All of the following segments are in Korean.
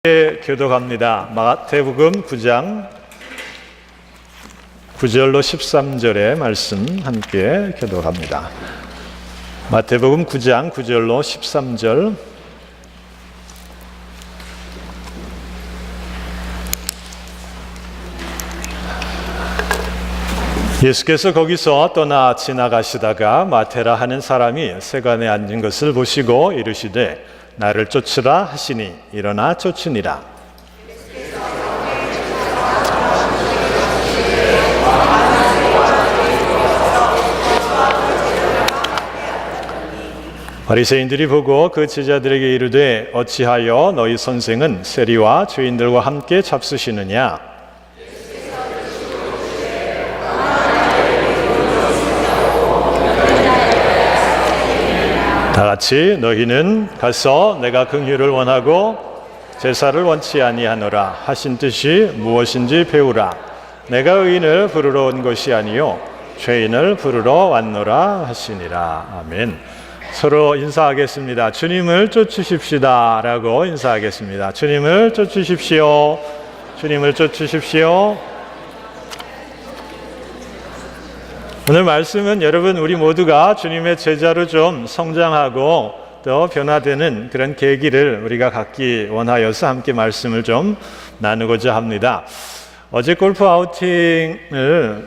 교독합니다. 마태복음 9장 9절로 13절의 말씀 함께 교독합니다. 마태복음 9장 9절로 13절. 예수께서 거기서 떠나 지나가시다가 마태라 하는 사람이 세관에 앉은 것을 보시고 이르시되 나를 쫓으라 하시니 일어나 쫓으니라. 바리새인들이 보고 그 제자들에게 이르되 어찌하여 너희 선생은 세리와 죄인들과 함께 잡수시느냐? 다같이 너희는 가서 내가 긍휼을 원하고 제사를 원치 아니하노라 하신 뜻이 무엇인지 배우라. 내가 의인을 부르러 온 것이 아니요 죄인을 부르러 왔노라 하시니라. 아멘. 서로 인사하겠습니다. 주님을 쫓으십시다 라고 인사하겠습니다. 주님을 쫓으십시오. 주님을 쫓으십시오. 오늘 말씀은 여러분 우리 모두가 주님의 제자로 좀 성장하고 또 변화되는 그런 계기를 우리가 갖기 원하여서 함께 말씀을 좀 나누고자 합니다. 어제 골프 아우팅을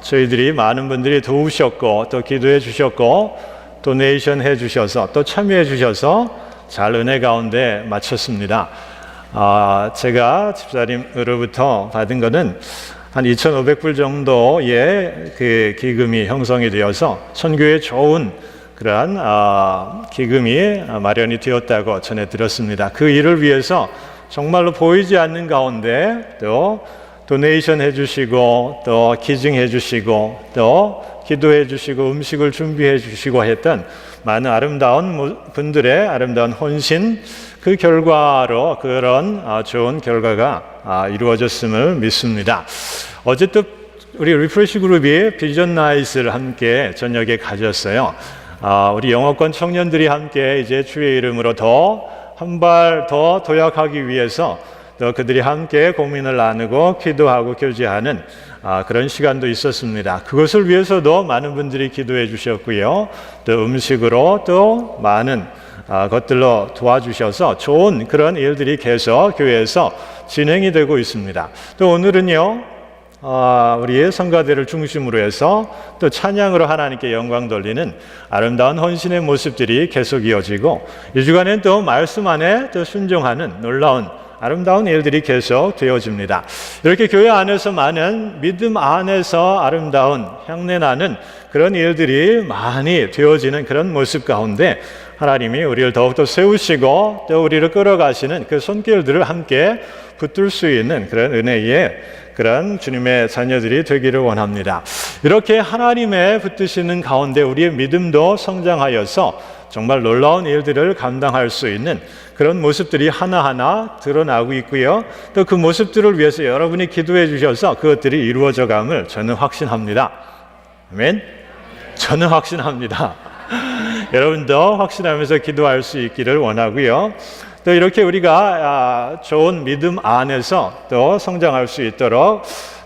저희들이 많은 분들이 도우셨고 또 기도해 주셨고 도네이션 해 주셔서 또 참여해 주셔서 잘 은혜 가운데 마쳤습니다. 제가 집사님으로부터 받은 거는 한 2,500불 정도의 그 기금이 형성이 되어서 선교에 좋은 그러한 기금이 마련이 되었다고 전해 들었습니다. 그 일을 위해서 정말로 보이지 않는 가운데 또 도네이션 해주시고 또 기증해 주시고 또 기도해 주시고 음식을 준비해 주시고 했던 많은 아름다운 분들의 아름다운 헌신, 그 결과로 그런 좋은 결과가 이루어졌음을 믿습니다. 어제 또 우리 리프레시 그룹이 비전 나잇을 함께 저녁에 가졌어요. 우리 영어권 청년들이 함께 이제 주의 이름으로 더 한 발 더 도약하기 위해서 또 그들이 함께 고민을 나누고 기도하고 교제하는 그런 시간도 있었습니다. 그것을 위해서도 많은 분들이 기도해 주셨고요. 또 음식으로 또 많은 것들로 도와주셔서 좋은 그런 일들이 계속 교회에서 진행이 되고 있습니다. 또 오늘은요, 우리의 성가대를 중심으로 해서 또 찬양으로 하나님께 영광 돌리는 아름다운 헌신의 모습들이 계속 이어지고 이 주간엔 또 말씀 안에 또 순종하는 놀라운 아름다운 일들이 계속 되어집니다. 이렇게 교회 안에서 많은 믿음 안에서 아름다운 향내나는 그런 일들이 많이 되어지는 그런 모습 가운데 하나님이 우리를 더욱더 세우시고 또 우리를 끌어가시는 그 손길들을 함께 붙들 수 있는 그런 은혜의 그런 주님의 자녀들이 되기를 원합니다. 이렇게 하나님의 붙드시는 가운데 우리의 믿음도 성장하여서 정말 놀라운 일들을 감당할 수 있는 그런 모습들이 하나하나 드러나고 있고요. 또 그 모습들을 위해서 여러분이 기도해 주셔서 그것들이 이루어져 감을 저는 확신합니다. 아멘. 저는 확신합니다. 여러분도 확신하면서 기도할 수 있기를 원하고요. 또 이렇게 우리가 좋은 믿음 안에서 또 성장할 수 있도록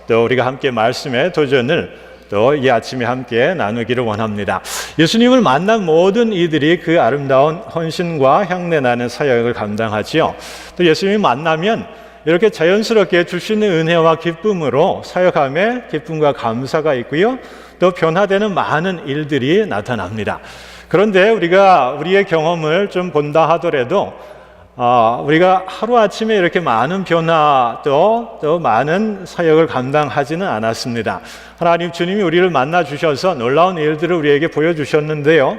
또 우리가 함께 말씀의 도전을 또 이 아침에 함께 나누기를 원합니다. 예수님을 만난 모든 이들이 그 아름다운 헌신과 향내나는 사역을 감당하지요. 또 예수님을 만나면 이렇게 자연스럽게 주시는 은혜와 기쁨으로 사역함에 기쁨과 감사가 있고요. 또 변화되는 많은 일들이 나타납니다. 그런데 우리가 우리의 경험을 좀 본다 하더라도 우리가 하루아침에 이렇게 많은 변화 또 많은 사역을 감당하지는 않았습니다. 하나님 주님이 우리를 만나 주셔서 놀라운 일들을 우리에게 보여주셨는데요.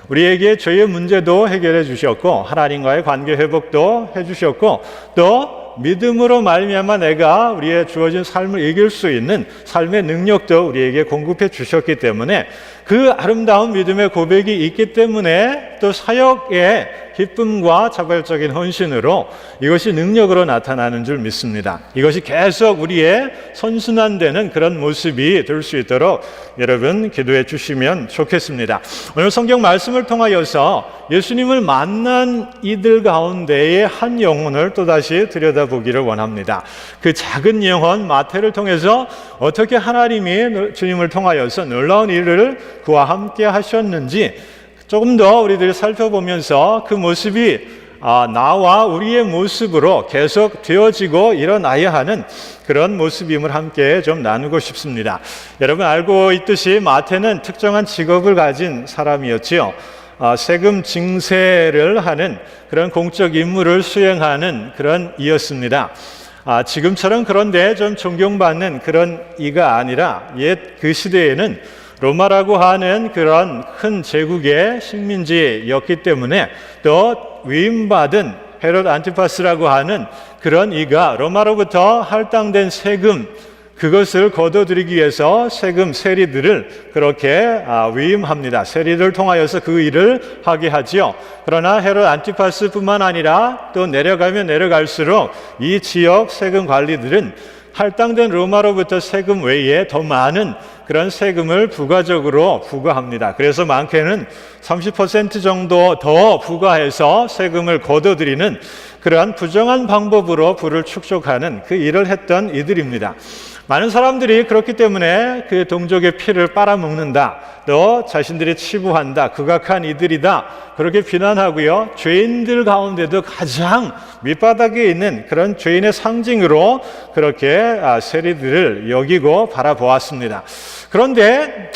우리에게 죄의 문제도 해결해 주셨고 하나님과의 관계 회복도 해주셨고 또 믿음으로 말미암아 내가 우리의 주어진 삶을 이길 수 있는 삶의 능력도 우리에게 공급해 주셨기 때문에 그 아름다운 믿음의 고백이 있기 때문에 또 사역의 기쁨과 자발적인 헌신으로 이것이 능력으로 나타나는 줄 믿습니다. 이것이 계속 우리의 선순환되는 그런 모습이 될 수 있도록 여러분 기도해 주시면 좋겠습니다. 오늘 성경 말씀을 통하여서 예수님을 만난 이들 가운데의 한 영혼을 또다시 들여다보기를 원합니다. 그 작은 영혼 마태를 통해서 어떻게 하나님이 주님을 통하여서 놀라운 일을 그와 함께 하셨는지 조금 더 우리들이 살펴보면서 그 모습이 나와 우리의 모습으로 계속 되어지고 일어나야 하는 그런 모습임을 함께 좀 나누고 싶습니다. 여러분 알고 있듯이 마태는 특정한 직업을 가진 사람이었지요. 세금 징세를 하는 그런 공적 임무를 수행하는 그런 이였습니다. 지금처럼 그런데 좀 존경받는 그런 이가 아니라 옛 그 시대에는 로마라고 하는 그런 큰 제국의 식민지였기 때문에 또 위임받은 헤롯 안티파스라고 하는 그런 이가 로마로부터 할당된 세금 그것을 거둬들이기 위해서 세금 세리들을 그렇게 위임합니다. 세리를 통하여서 그 일을 하게 하지요. 그러나 헤롯 안티파스뿐만 아니라 또 내려가면 내려갈수록 이 지역 세금 관리들은 할당된 로마로부터 세금 외에 더 많은 그런 세금을 부가적으로 부과합니다. 그래서 많게는 30% 정도 더 부과해서 세금을 거둬들이는 그러한 부정한 방법으로 부를 축적하는 그 일을 했던 이들입니다. 많은 사람들이 그렇기 때문에 그 동족의 피를 빨아먹는다, 또 자신들이 치부한다, 극악한 이들이다 그렇게 비난하고요. 죄인들 가운데도 가장 밑바닥에 있는 그런 죄인의 상징으로 그렇게 세리들을 여기고 바라보았습니다. 그런데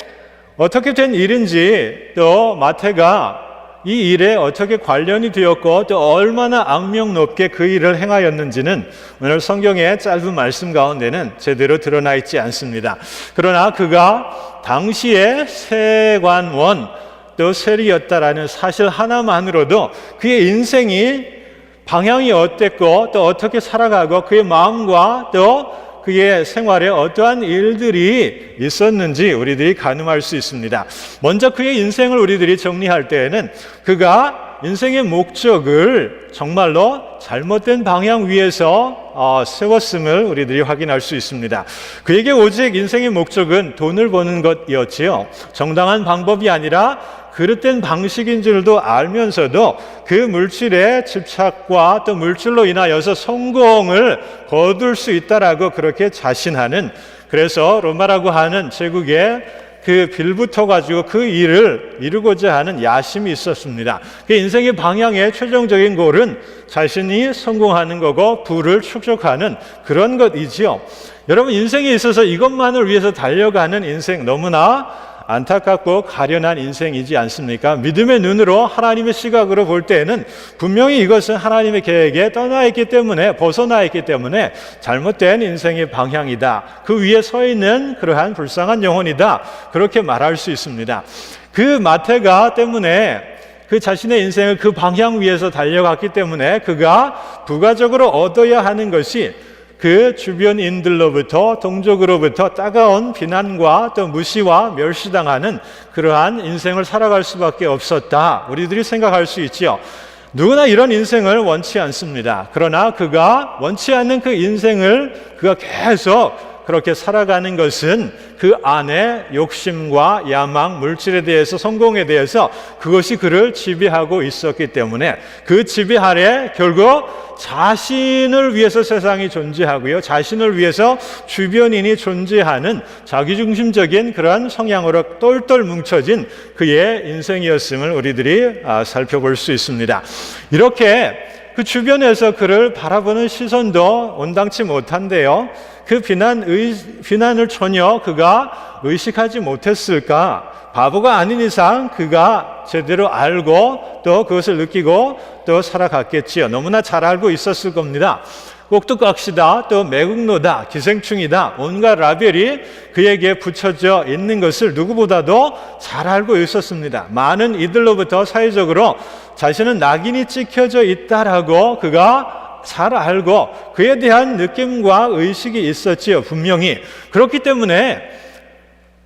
어떻게 된 일인지 또 마태가 이 일에 어떻게 관련이 되었고 또 얼마나 악명 높게 그 일을 행하였는지는 오늘 성경의 짧은 말씀 가운데는 제대로 드러나 있지 않습니다. 그러나 그가 당시의 세관원 또 세리였다라는 사실 하나만으로도 그의 인생이 방향이 어땠고 또 어떻게 살아가고 그의 마음과 또 그의 생활에 어떠한 일들이 있었는지 우리들이 가늠할 수 있습니다. 먼저 그의 인생을 우리들이 정리할 때에는 그가 인생의 목적을 정말로 잘못된 방향 위에서 세웠음을 우리들이 확인할 수 있습니다. 그에게 오직 인생의 목적은 돈을 버는 것이었지요. 정당한 방법이 아니라 그릇된 방식인 줄도 알면서도 그 물질의 집착과 또 물질로 인하여서 성공을 거둘 수 있다라고 그렇게 자신하는, 그래서 로마라고 하는 제국의 그 빌붙어 가지고 그 일을 이루고자 하는 야심이 있었습니다. 그 인생의 방향의 최종적인 골은 자신이 성공하는 거고 부를 축적하는 그런 것이지요. 여러분 인생에 있어서 이것만을 위해서 달려가는 인생 너무나 안타깝고 가련한 인생이지 않습니까? 믿음의 눈으로 하나님의 시각으로 볼 때에는 분명히 이것은 하나님의 계획에 떠나 있기 때문에, 벗어나 있기 때문에 잘못된 인생의 방향이다, 그 위에 서 있는 그러한 불쌍한 영혼이다, 그렇게 말할 수 있습니다. 그 마태가 때문에 그 자신의 인생을 그 방향 위에서 달려갔기 때문에 그가 부가적으로 얻어야 하는 것이 그 주변인들로부터, 동족으로부터 따가운 비난과 또 무시와 멸시당하는 그러한 인생을 살아갈 수밖에 없었다, 우리들이 생각할 수 있지요. 누구나 이런 인생을 원치 않습니다. 그러나 그가 원치 않는 그 인생을 그가 계속 그렇게 살아가는 것은 그 안에 욕심과 야망, 물질에 대해서, 성공에 대해서 그것이 그를 지배하고 있었기 때문에 그 지배 아래 결국 자신을 위해서 세상이 존재하고요, 자신을 위해서 주변인이 존재하는 자기중심적인 그런 성향으로 똘똘 뭉쳐진 그의 인생이었음을 우리들이 살펴볼 수 있습니다. 이렇게 그 주변에서 그를 바라보는 시선도 온당치 못한데요, 그 비난을 전혀 그가 의식하지 못했을까? 바보가 아닌 이상 그가 제대로 알고 또 그것을 느끼고 또 살아갔겠지요. 너무나 잘 알고 있었을 겁니다. 꼭두각시다, 또 매국노다, 기생충이다, 온갖 라벨이 그에게 붙여져 있는 것을 누구보다도 잘 알고 있었습니다. 많은 이들로부터 사회적으로 자신은 낙인이 찍혀져 있다라고 그가 잘 알고 그에 대한 느낌과 의식이 있었지요, 분명히. 그렇기 때문에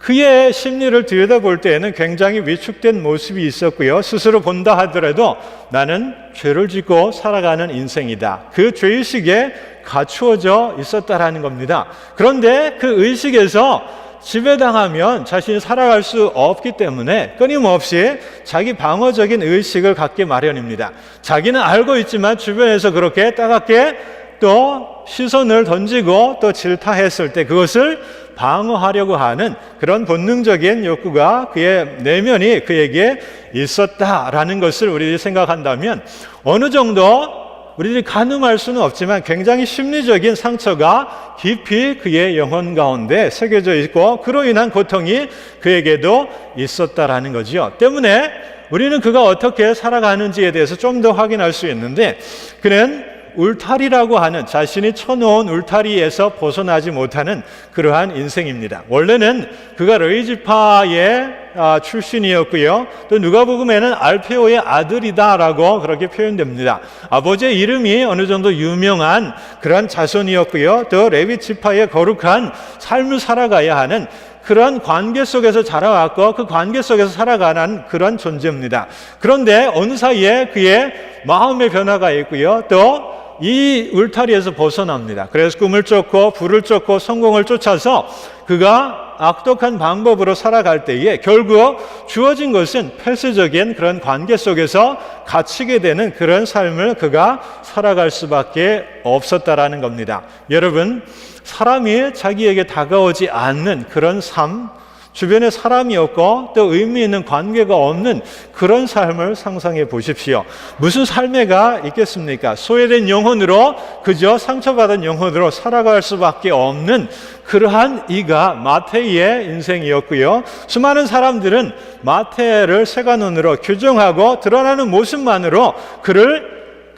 그의 심리를 들여다볼 때에는 굉장히 위축된 모습이 있었고요. 스스로 본다 하더라도 나는 죄를 짓고 살아가는 인생이다. 그 죄의식에 갖추어져 있었다라는 겁니다. 그런데 그 의식에서 지배당하면 자신이 살아갈 수 없기 때문에 끊임없이 자기 방어적인 의식을 갖게 마련입니다. 자기는 알고 있지만 주변에서 그렇게 따갑게 또 시선을 던지고 또 질타했을 때 그것을 방어하려고 하는 그런 본능적인 욕구가 그의 내면이 그에게 있었다라는 것을 우리들이 생각한다면 어느 정도 우리들이 가늠할 수는 없지만 굉장히 심리적인 상처가 깊이 그의 영혼 가운데 새겨져 있고 그로 인한 고통이 그에게도 있었다라는 거지요. 때문에 우리는 그가 어떻게 살아가는지에 대해서 좀 더 확인할 수 있는데 그는 울타리라고 하는 자신이 쳐놓은 울타리에서 벗어나지 못하는 그러한 인생입니다. 원래는 그가 레위지파의 출신이었고요. 또 누가복음에는 알페오의 아들이다라고 그렇게 표현됩니다. 아버지의 이름이 어느 정도 유명한 그런 자손이었고요. 또 레위지파의 거룩한 삶을 살아가야 하는 그런 관계 속에서 자라왔고 그 관계 속에서 살아가는 그런 존재입니다. 그런데 어느 사이에 그의 마음의 변화가 있고요. 또 이 울타리에서 벗어납니다. 그래서 꿈을 쫓고 부를 쫓고 성공을 쫓아서 그가 악독한 방법으로 살아갈 때에 결국 주어진 것은 폐쇄적인 그런 관계 속에서 갇히게 되는 그런 삶을 그가 살아갈 수밖에 없었다라는 겁니다. 여러분, 사람이 자기에게 다가오지 않는 그런 삶, 주변에 사람이 없고 또 의미 있는 관계가 없는 그런 삶을 상상해 보십시오. 무슨 삶애가 있겠습니까? 소외된 영혼으로 그저 상처받은 영혼으로 살아갈 수밖에 없는 그러한 이가 마태의 인생이었고요. 수많은 사람들은 마태를 세간론으로 규정하고 드러나는 모습만으로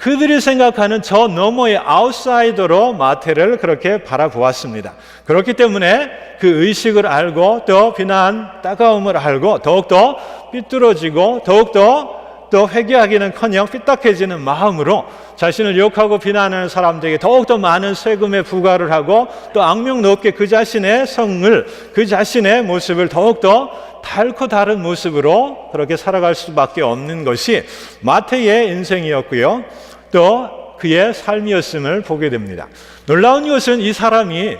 그들이 생각하는 저 너머의 아웃사이더로 마태를 그렇게 바라보았습니다. 그렇기 때문에 그 의식을 알고 또 비난, 따가움을 알고 더욱더 삐뚤어지고 더욱더 또 회개하기는커녕 삐딱해지는 마음으로 자신을 욕하고 비난하는 사람들에게 더욱더 많은 세금의 부과를 하고 또 악명 높게 그 자신의 성을, 그 자신의 모습을 더욱더 닳고 다른 모습으로 그렇게 살아갈 수밖에 없는 것이 마태의 인생이었고요. 또 그의 삶이었음을 보게 됩니다. 놀라운 것은 이 사람이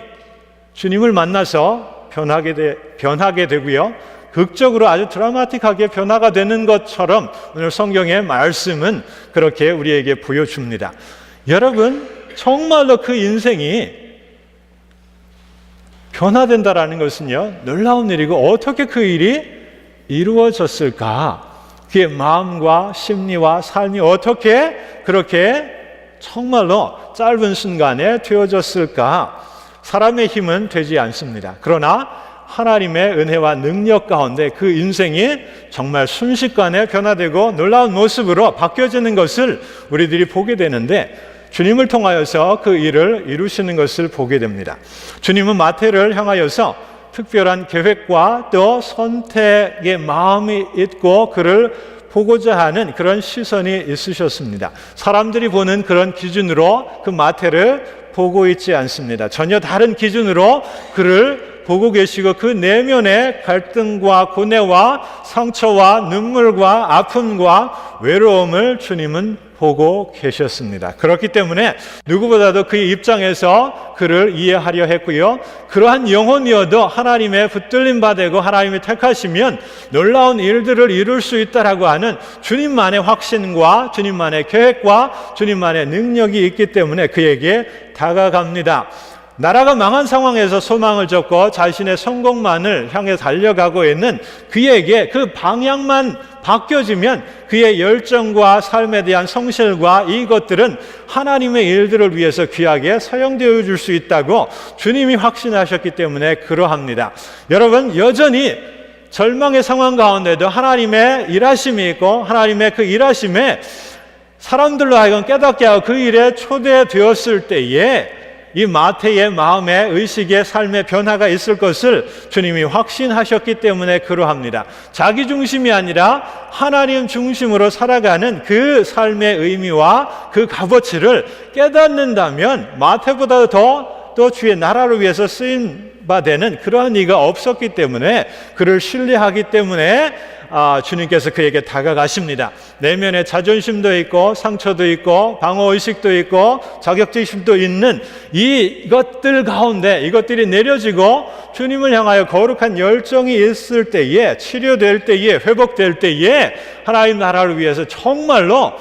주님을 만나서 변하게 되고요. 극적으로 아주 드라마틱하게 변화가 되는 것처럼 오늘 성경의 말씀은 그렇게 우리에게 보여줍니다. 여러분, 정말로 그 인생이 변화된다라는 것은요, 놀라운 일이고 어떻게 그 일이 이루어졌을까? 그의 마음과 심리와 삶이 어떻게 그렇게 정말로 짧은 순간에 되어졌을까? 사람의 힘은 되지 않습니다. 그러나 하나님의 은혜와 능력 가운데 그 인생이 정말 순식간에 변화되고 놀라운 모습으로 바뀌어지는 것을 우리들이 보게 되는데 주님을 통하여서 그 일을 이루시는 것을 보게 됩니다. 주님은 마태를 향하여서 특별한 계획과 또 선택의 마음이 있고 그를 보고자 하는 그런 시선이 있으셨습니다. 사람들이 보는 그런 기준으로 그 마태를 보고 있지 않습니다. 전혀 다른 기준으로 그를 보고 계시고 그 내면의 갈등과 고뇌와 상처와 눈물과 아픔과 외로움을 주님은 보고 계셨습니다. 그렇기 때문에 누구보다도 그의 입장에서 그를 이해하려 했고요. 그러한 영혼이어도 하나님의 붙들림 받고 하나님이 택하시면 놀라운 일들을 이룰 수 있다라고 하는 주님만의 확신과 주님만의 계획과 주님만의 능력이 있기 때문에 그에게 다가갑니다. 나라가 망한 상황에서 소망을 줬고 자신의 성공만을 향해 달려가고 있는 그에게 그 방향만 바뀌어지면 그의 열정과 삶에 대한 성실과 이것들은 하나님의 일들을 위해서 귀하게 사용되어 줄 수 있다고 주님이 확신하셨기 때문에 그러합니다. 여러분, 여전히 절망의 상황 가운데도 하나님의 일하심이 있고 하나님의 그 일하심에 사람들로 하여금 깨닫게 하고 그 일에 초대되었을 때에 이 마태의 마음의 의식의 삶의 변화가 있을 것을 주님이 확신하셨기 때문에 그러합니다. 자기 중심이 아니라 하나님 중심으로 살아가는 그 삶의 의미와 그 값어치를 깨닫는다면 마태보다 더 또 주의 나라를 위해서 쓰임 바 되는 그러한 이가 없었기 때문에, 그를 신뢰하기 때문에 주님께서 그에게 다가가십니다. 내면에 자존심도 있고 상처도 있고 방어의식도 있고 자격지심도 있는 이것들 가운데 이것들이 내려지고 주님을 향하여 거룩한 열정이 있을 때에, 치료될 때에, 회복될 때에 하나님 나라를 위해서 정말로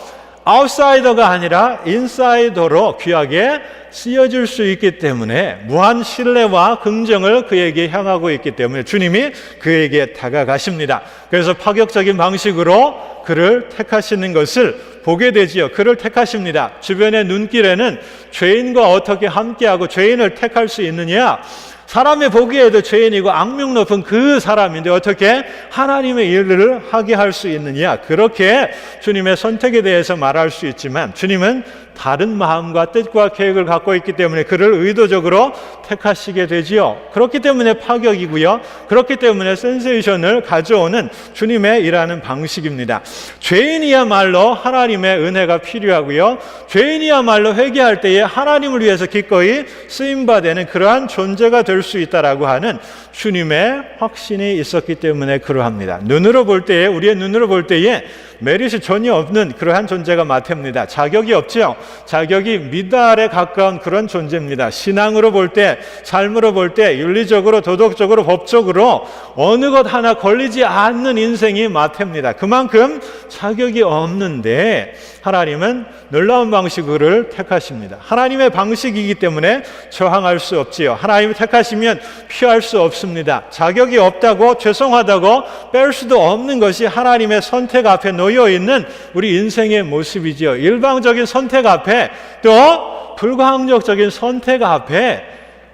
아웃사이더가 아니라 인사이더로 귀하게 쓰여질 수 있기 때문에, 무한 신뢰와 긍정을 그에게 향하고 있기 때문에 주님이 그에게 다가가십니다. 그래서 파격적인 방식으로 그를 택하시는 것을 보게 되지요. 그를 택하십니다. 주변의 눈길에는 죄인과 어떻게 함께하고 죄인을 택할 수 있느냐? 사람의 보기에도 죄인이고 악명 높은 그 사람인데 어떻게 하나님의 일을 하게 할 수 있느냐? 그렇게 주님의 선택에 대해서 말할 수 있지만, 주님은 다른 마음과 뜻과 계획을 갖고 있기 때문에 그를 의도적으로 택하시게 되지요. 그렇기 때문에 파격이고요. 그렇기 때문에 센세이션을 가져오는 주님의 일하는 방식입니다. 죄인이야말로 하나님의 은혜가 필요하고요. 죄인이야말로 회개할 때에 하나님을 위해서 기꺼이 쓰임받는 그러한 존재가 될 수 있다라고 하는 주님의 확신이 있었기 때문에 그러합니다. 눈으로 볼 때에, 우리의 눈으로 볼 때에 메릿이 전혀 없는 그러한 존재가 마태입니다. 자격이 없죠. 자격이 미달에 가까운 그런 존재입니다. 신앙으로 볼 때, 삶으로 볼 때, 윤리적으로, 도덕적으로, 법적으로 어느 것 하나 걸리지 않는 인생이 마태입니다. 그만큼 자격이 없는데 하나님은 놀라운 방식을 택하십니다. 하나님의 방식이기 때문에 저항할 수 없지요. 하나님이 택하시면 피할 수 없습니다. 자격이 없다고, 죄송하다고 뺄 수도 없는 것이 하나님의 선택 앞에 놓여 있는 우리 인생의 모습이지요. 일방적인 선택 앞에, 또 불가항력적인 선택 앞에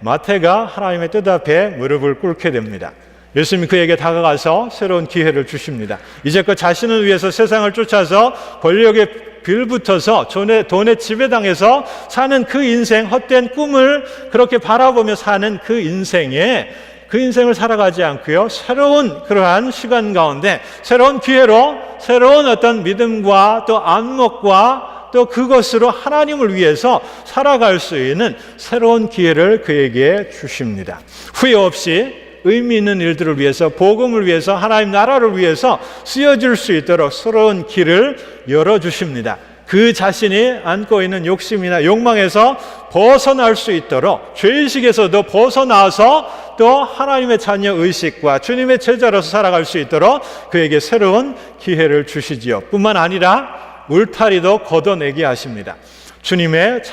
마태가 하나님의 뜻 앞에 무릎을 꿇게 됩니다. 예수님이 그에게 다가가서 새로운 기회를 주십니다. 이제껏 자신을 위해서 세상을 쫓아서 권력에 빌붙어서 돈에 지배당해서 사는 그 인생, 헛된 꿈을 그렇게 바라보며 사는 그 인생을 살아가지 않고요, 새로운 그러한 시간 가운데 새로운 기회로 새로운 어떤 믿음과 또 안목과 또 그것으로 하나님을 위해서 살아갈 수 있는 새로운 기회를 그에게 주십니다. 후회 없이 의미 있는 일들을 위해서, 복음을 위해서, 하나님 나라를 위해서 쓰여질 수 있도록 새로운 길을 열어주십니다. 그 자신이 안고 있는 욕심이나 욕망에서 벗어날 수 있도록, 죄의식에서도 벗어나서 또 하나님의 자녀 의식과 주님의 제자로서 살아갈 수 있도록 그에게 새로운 기회를 주시지요. 뿐만 아니라 울타리도 걷어내게 하십니다. 하나님의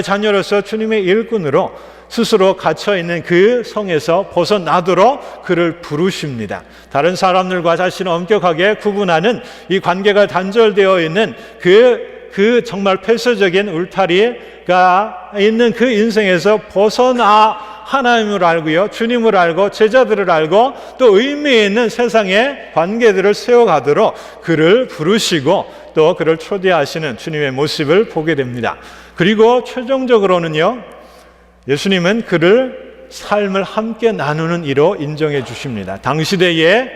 자녀로서 주님의 일꾼으로 스스로 갇혀있는 그 성에서 벗어나도록 그를 부르십니다. 다른 사람들과 자신을 엄격하게 구분하는 이 관계가 단절되어 있는 그 정말 폐쇄적인 울타리가 있는 그 인생에서 벗어나 하나님을 알고요, 주님을 알고 제자들을 알고 또 의미 있는 세상의 관계들을 세워가도록 그를 부르시고 또 그를 초대하시는 주님의 모습을 보게 됩니다. 그리고 최종적으로는요, 예수님은 그를 삶을 함께 나누는 이로 인정해 주십니다. 당시대에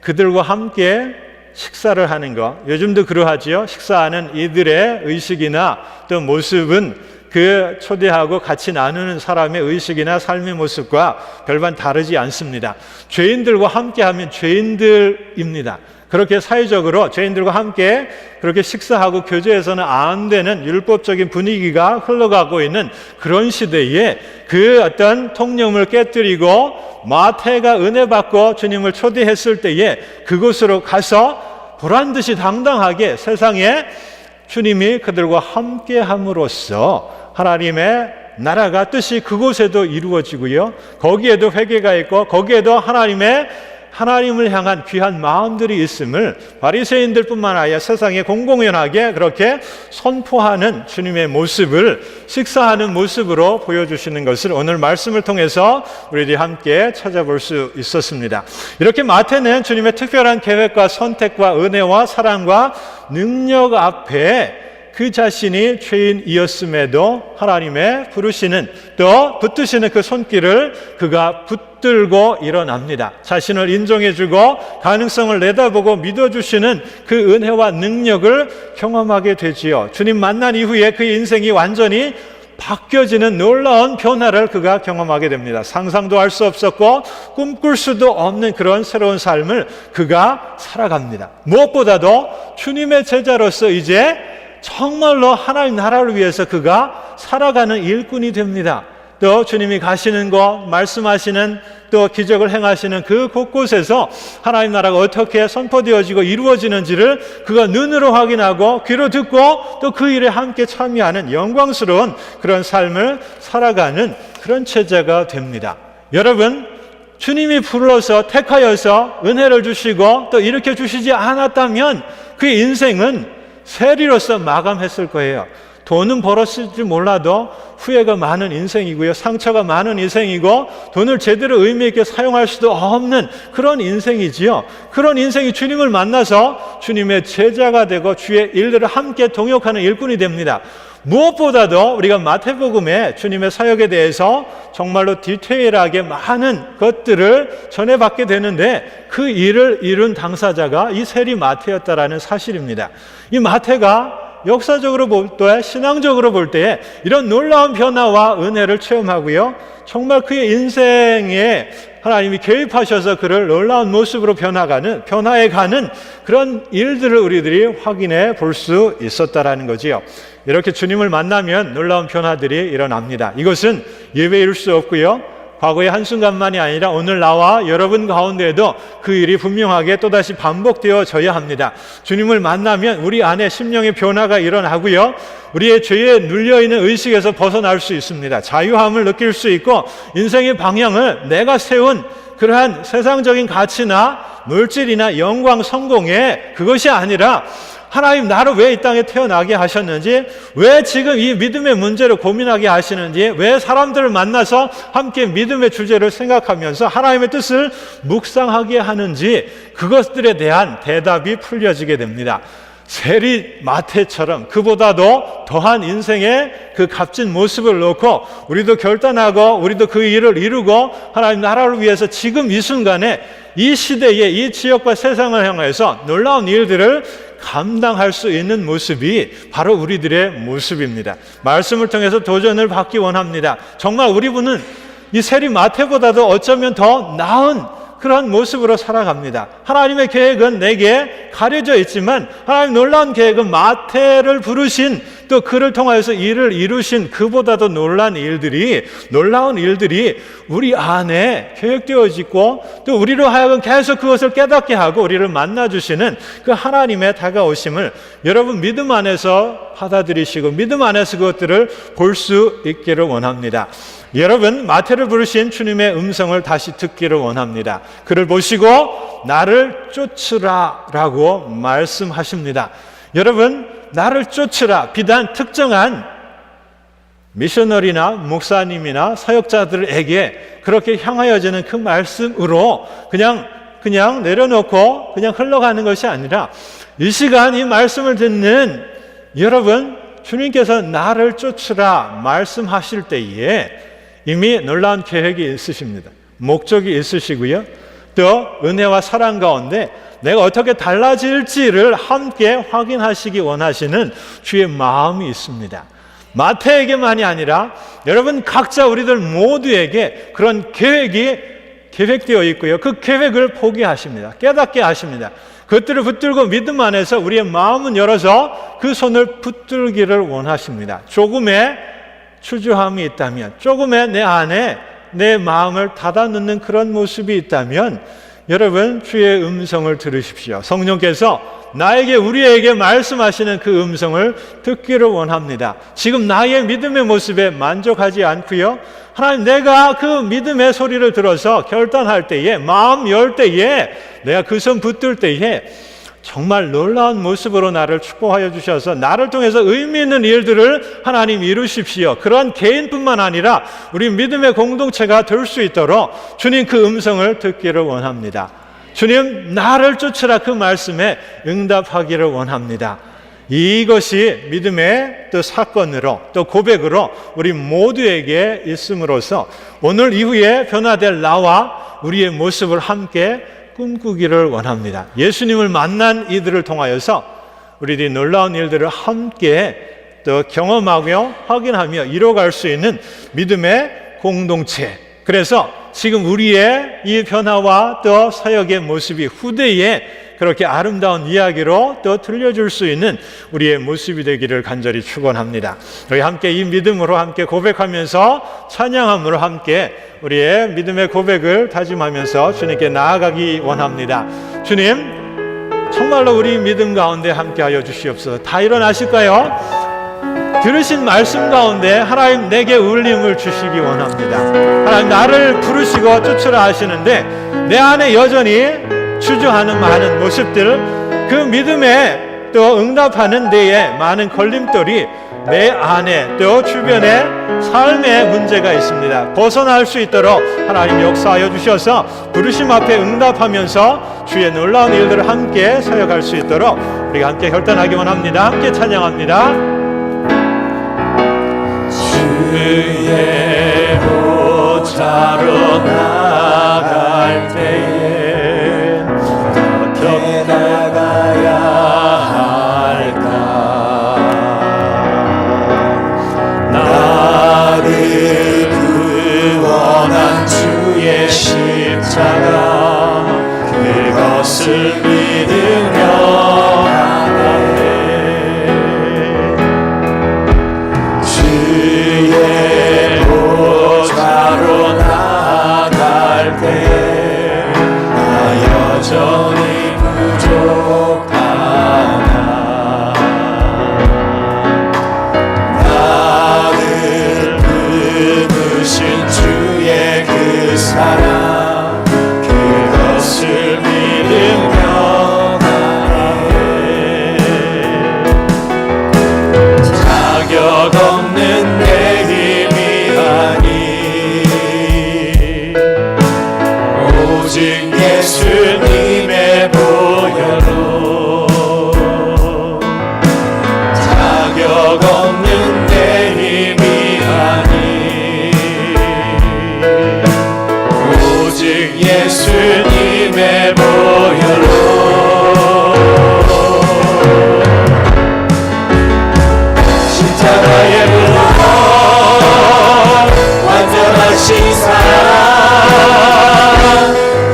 그들과 함께 식사를 하는 것, 요즘도 그러하지요. 식사하는 이들의 의식이나 또 모습은 그 초대하고 같이 나누는 사람의 의식이나 삶의 모습과 별반 다르지 않습니다. 죄인들과 함께하면 죄인들입니다. 그렇게 사회적으로 죄인들과 함께 그렇게 식사하고 교제해서는 안 되는 율법적인 분위기가 흘러가고 있는 그런 시대에 그 어떤 통념을 깨뜨리고 마태가 은혜 받고 주님을 초대했을 때에 그곳으로 가서 보란듯이 당당하게 세상에 주님이 그들과 함께 함으로써 하나님의 나라가 뜻이 그곳에도 이루어지고요, 거기에도 회개가 있고 거기에도 하나님을 향한 귀한 마음들이 있음을 바리새인들뿐만 아니라 세상에 공공연하게 그렇게 선포하는 주님의 모습을 식사하는 모습으로 보여주시는 것을 오늘 말씀을 통해서 우리들이 함께 찾아볼 수 있었습니다. 이렇게 마태는 주님의 특별한 계획과 선택과 은혜와 사랑과 능력 앞에 그 자신이 죄인이었음에도 하나님의 부르시는 또 붙드시는 그 손길을 그가 붙들고 일어납니다. 자신을 인정해주고 가능성을 내다보고 믿어주시는 그 은혜와 능력을 경험하게 되지요. 주님 만난 이후에 그 인생이 완전히 바뀌어지는 놀라운 변화를 그가 경험하게 됩니다. 상상도 할 수 없었고 꿈꿀 수도 없는 그런 새로운 삶을 그가 살아갑니다. 무엇보다도 주님의 제자로서 이제 정말로 하나님 나라를 위해서 그가 살아가는 일꾼이 됩니다. 또 주님이 가시는 곳, 말씀하시는 또 기적을 행하시는 그 곳곳에서 하나님 나라가 어떻게 선포되어지고 이루어지는지를 그가 눈으로 확인하고 귀로 듣고 또 그 일에 함께 참여하는 영광스러운 그런 삶을 살아가는 그런 제자가 됩니다. 여러분, 주님이 불러서 택하여서 은혜를 주시고 또 일으켜 주시지 않았다면 그의 인생은 세리로서 마감했을 거예요. 돈은 벌었을지 몰라도 후회가 많은 인생이고요. 상처가 많은 인생이고 돈을 제대로 의미 있게 사용할 수도 없는 그런 인생이지요. 그런 인생이 주님을 만나서 주님의 제자가 되고 주의 일들을 함께 동역하는 일꾼이 됩니다. 무엇보다도 우리가 마태복음에 주님의 사역에 대해서 정말로 디테일하게 많은 것들을 전해받게 되는데 그 일을 이룬 당사자가 이 세리 마태였다라는 사실입니다. 이 마태가 역사적으로 볼 때, 신앙적으로 볼 때 이런 놀라운 변화와 은혜를 체험하고요. 정말 그의 인생에 하나님이 개입하셔서 그를 놀라운 모습으로 변화해가는 그런 일들을 우리들이 확인해 볼 수 있었다라는 거지요. 이렇게 주님을 만나면 놀라운 변화들이 일어납니다. 이것은 예외일 수 없고요. 과거의 한순간만이 아니라 오늘 나와 여러분 가운데에도 그 일이 분명하게 또다시 반복되어져야 합니다. 주님을 만나면 우리 안에 심령의 변화가 일어나고요. 우리의 죄에 눌려있는 의식에서 벗어날 수 있습니다. 자유함을 느낄 수 있고 인생의 방향을 내가 세운 그러한 세상적인 가치나 물질이나 영광, 성공에 그것이 아니라 하나님 나를 왜 이 땅에 태어나게 하셨는지, 왜 지금 이 믿음의 문제를 고민하게 하시는지, 왜 사람들을 만나서 함께 믿음의 주제를 생각하면서 하나님의 뜻을 묵상하게 하는지 그것들에 대한 대답이 풀려지게 됩니다. 세리 마태처럼 그보다도 더한 인생의 그 값진 모습을 놓고 우리도 결단하고 우리도 그 일을 이루고 하나님 나라를 위해서 지금 이 순간에 이 시대에 이 지역과 세상을 향해서 놀라운 일들을 감당할 수 있는 모습이 바로 우리들의 모습입니다. 말씀을 통해서 도전을 받기 원합니다. 정말 우리분은 이 세리 마태보다도 어쩌면 더 나은 그런 모습으로 살아갑니다. 하나님의 계획은 내게 가려져 있지만 하나님 놀라운 계획은 마태를 부르신 또 그를 통하여서 일을 이루신 그보다도 놀라운 일들이 우리 안에 계획되어지고 또 우리로 하여금 계속 그것을 깨닫게 하고 우리를 만나주시는 그 하나님의 다가오심을 여러분 믿음 안에서 받아들이시고 믿음 안에서 그것들을 볼 수 있기를 원합니다. 여러분 마태를 부르신 주님의 음성을 다시 듣기를 원합니다. 그를 보시고 나를 쫓으라 라고 말씀하십니다. 여러분 나를 쫓으라 비단 특정한 미셔너리나 목사님이나 사역자들에게 그렇게 향하여지는 그 말씀으로 그냥 내려놓고 그냥 흘러가는 것이 아니라 이 시간 이 말씀을 듣는 여러분 주님께서 나를 쫓으라 말씀하실 때에 이미 놀라운 계획이 있으십니다. 목적이 있으시고요. 또 은혜와 사랑 가운데 내가 어떻게 달라질지를 함께 확인하시기 원하시는 주의 마음이 있습니다. 마태에게만이 아니라 여러분 각자 우리들 모두에게 그런 계획이 계획되어 있고요. 그 계획을 보게 하십니다. 깨닫게 하십니다. 그것들을 붙들고 믿음 안에서 우리의 마음은 열어서 그 손을 붙들기를 원하십니다. 조금의 추주함이 있다면, 조금의 내 안에 내 마음을 닫아놓는 그런 모습이 있다면 여러분 주의 음성을 들으십시오. 성령께서 우리에게 말씀하시는 그 음성을 듣기를 원합니다. 지금 나의 믿음의 모습에 만족하지 않고요. 하나님 내가 그 믿음의 소리를 들어서 결단할 때에 마음 열 때에 내가 그 손 붙들 때에 정말 놀라운 모습으로 나를 축복하여 주셔서 나를 통해서 의미 있는 일들을 하나님 이루십시오. 그러한 개인뿐만 아니라 우리 믿음의 공동체가 될 수 있도록 주님 그 음성을 듣기를 원합니다. 주님 나를 쫓으라 그 말씀에 응답하기를 원합니다. 이것이 믿음의 또 사건으로 또 고백으로 우리 모두에게 있음으로써 오늘 이후에 변화될 나와 우리의 모습을 함께 꿈꾸기를 원합니다. 예수님을 만난 이들을 통하여서 우리들이 놀라운 일들을 함께 또 경험하며 확인하며 이뤄갈 수 있는 믿음의 공동체. 그래서 지금 우리의 이 변화와 또 사역의 모습이 후대에 그렇게 아름다운 이야기로 또 들려줄 수 있는 우리의 모습이 되기를 간절히 축원합니다. 우리 함께 이 믿음으로 함께 고백하면서 찬양함으로 함께 우리의 믿음의 고백을 다짐하면서 주님께 나아가기 원합니다. 주님, 정말로 우리 믿음 가운데 함께하여 주시옵소서. 다 일어나실까요? 들으신 말씀 가운데 하나님 내게 울림을 주시기 원합니다. 하나님 나를 부르시고 쫓으라 하시는데 내 안에 여전히 주저하는 많은 모습들, 그 믿음에 또 응답하는 데에 많은 걸림돌이 내 안에 또 주변에 삶에 문제가 있습니다. 벗어날 수 있도록 하나님 역사하여 주셔서 부르심 앞에 응답하면서 주의 놀라운 일들을 함께 사역할 수 있도록 우리가 함께 결단하기 원합니다. 함께 찬양합니다. 주의 보좌로 나갈 때에 어떻게 나가야 할까? 나를 구원한 주의 십자가 그것을 믿으며 나가네. 주의 보좌로 나갈 때 나 여전히 부족하나. 나를 부르신 주의 그 사랑 그것을 믿으며 가네. 자격 없는 내 힘이 아니 오직 예수님의 보혈로 자격 없는 내 힘이 아니 오직 예수님의 보혈로 십자가의 부활 완전하신 사랑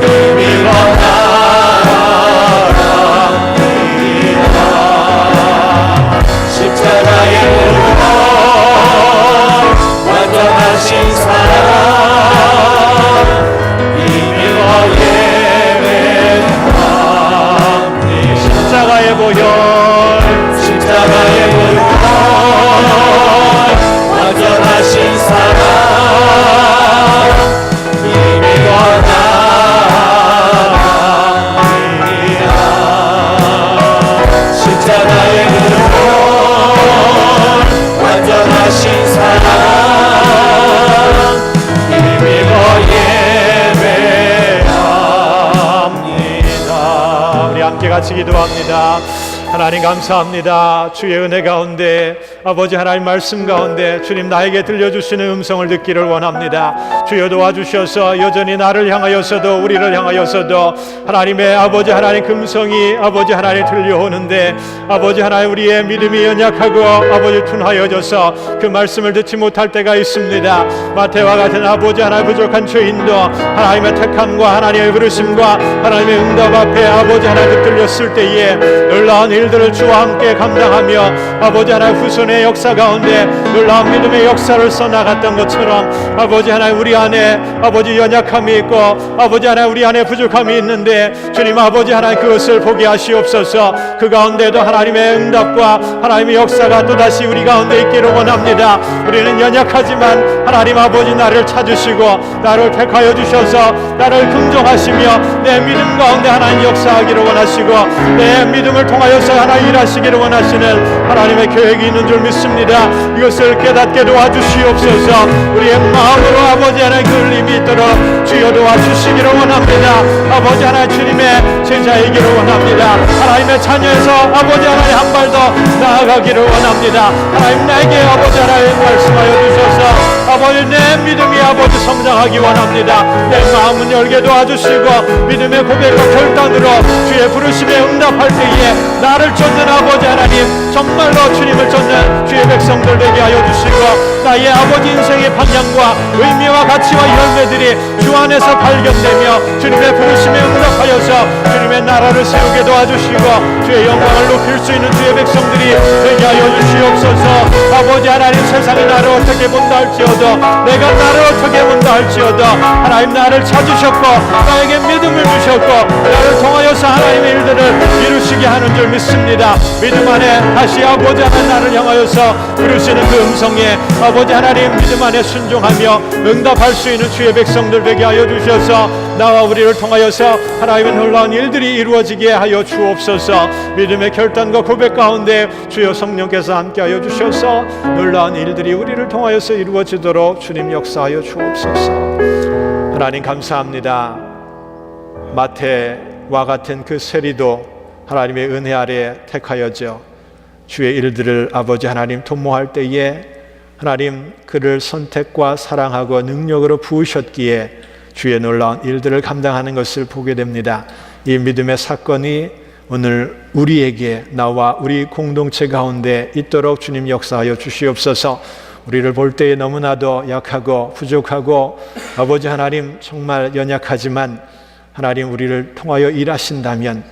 힘입어 나아갑니다. 십자가의 부활 완전하신 사랑 힘입어 예배합니다. 십자가의 보혈 십자가의 보혈 완전하신 사랑 힘입어 나아갑니다. 십자가의 보혈 완전하신 사랑 힘입어 예배합니다. 우리 함께 같이 기도합니다. 하나님 감사합니다. 주의 은혜 가운데 아버지 하나님 말씀 가운데 주님 나에게 들려주시는 음성을 듣기를 원합니다. 주여 도와주셔서 여전히 나를 향하여서도 우리를 향하여서도 하나님의 아버지 하나님 금성이 아버지 하나님 들려오는데 아버지 하나님 우리의 믿음이 연약하고 아버지 둔하여져서 그 말씀을 듣지 못할 때가 있습니다. 마태와 같은 아버지 하나님 부족한 죄인도 하나님의 택함과 하나님의 부르심과 하나님의 응답 앞에 아버지 하나님 붙들렸을 때에 놀라운 일들을 주와 함께 감당하며 아버지 하나님 후손의 역사 가운데 놀라운 믿음의 역사를 써나갔던 것처럼 아버지 하나님 우리 안에 아버지 연약함이 있고 아버지 하나님 우리 안에 부족함이 있는데 주님 아버지 하나님 그것을 보게 하시옵소서. 그 가운데도 하나님의 응답과 하나님의 역사가 또다시 우리 가운데 있기를 원합니다. 우리는 연약하지만 하나님 아버지 나를 찾으시고 나를 택하여 주셔서 나를 긍정하시며 내 믿음 가운데 하나님 역사하기를 원하시고 내 믿음을 통하여서 하나님 일하시기를 원하시는 하나님의 계획이 있는 줄 믿습니다. 이것을 깨닫게 도와주시옵소서. 우리의 마음으로 아버지 하나님 그 흘림이 있도록 주여 도와주시기를 원합니다. 아버지 하나님 주님의 제자이기를 원합니다. 하나님의 자녀에서 아버지 하나님 한 발 더 나아가기를 원합니다. 하나님 나에게 아버지 하나님 말씀하여 주셔서 아버지, 내 믿음이 아버지 성장하기 원합니다. 내 마음은 열게 도와주시고 믿음의 고백과 결단으로 주의 부르심에 응답할 때에 나를 쫓는 아버지 하나님, 정말로 주님을 쫓는 주의 백성들 되게 하여 주시고 나의 아버지 인생의 방향과 의미와 가치와 열매들이 주 안에서 발견되며 주님의 부르심에 응답하여서 주님의 나라를 세우게 도와주시고 주의 영광을 높일 수 있는 주의 백성들이 되게 하여 주시옵소서. 아버지 하나님, 세상이 나를 어떻게 본다 할지어도, 내가 나를 어떻게 본다 할지어도 하나님 나를 찾으셨고 나에게 믿음을 주셨고 나를 통하여서 하나님의 일들을 이루시게 하는 줄 믿습니다. 믿음 안에 다시 아버지 하나님 나를 향하여서 부르시는 그 음성에 아버지 하나님 믿음 안에 순종하며 응답할 수 있는 주의 백성들 되게 하여 주셔서 나와 우리를 통하여서 하나님의 놀라운 일들이 이루어지게 하여 주옵소서. 믿음의 결단과 고백 가운데 주여 성령께서 함께하여 주셔서 놀라운 일들이 우리를 통하여서 이루어지도록 주님 역사하여 주옵소서. 하나님 감사합니다. 마태와 같은 그 세리도 하나님의 은혜 아래 택하여져 주의 일들을 아버지 하나님 도모할 때에 하나님 그를 선택과 사랑하고 능력으로 부으셨기에 주의 놀라운 일들을 감당하는 것을 보게 됩니다. 이 믿음의 사건이 오늘 우리에게, 나와 우리 공동체 가운데 있도록 주님 역사하여 주시옵소서. 우리를 볼 때에 너무나도 약하고 부족하고 아버지 하나님 정말 연약하지만 하나님 우리를 통하여 일하신다면,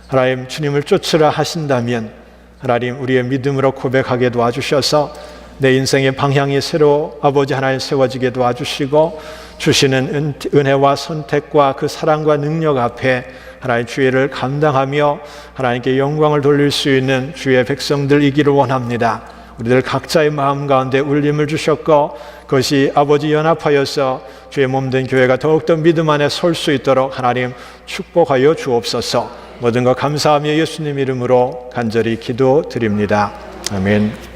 하나님 주님을 쫓으라 하신다면 하나님 우리의 믿음으로 고백하게 도와주셔서 내 인생의 방향이 새로 아버지 하나님 세워지게 도와주시고 주시는 은혜와 선택과 그 사랑과 능력 앞에 하나님 주의 일을 감당하며 하나님께 영광을 돌릴 수 있는 주의 백성들이기를 원합니다. 우리들 각자의 마음 가운데 울림을 주셨고 그것이 아버지 연합하여서 주의 몸된 교회가 더욱더 믿음 안에 설 수 있도록 하나님 축복하여 주옵소서. 모든 것 감사하며 예수님 이름으로 간절히 기도드립니다. 아멘.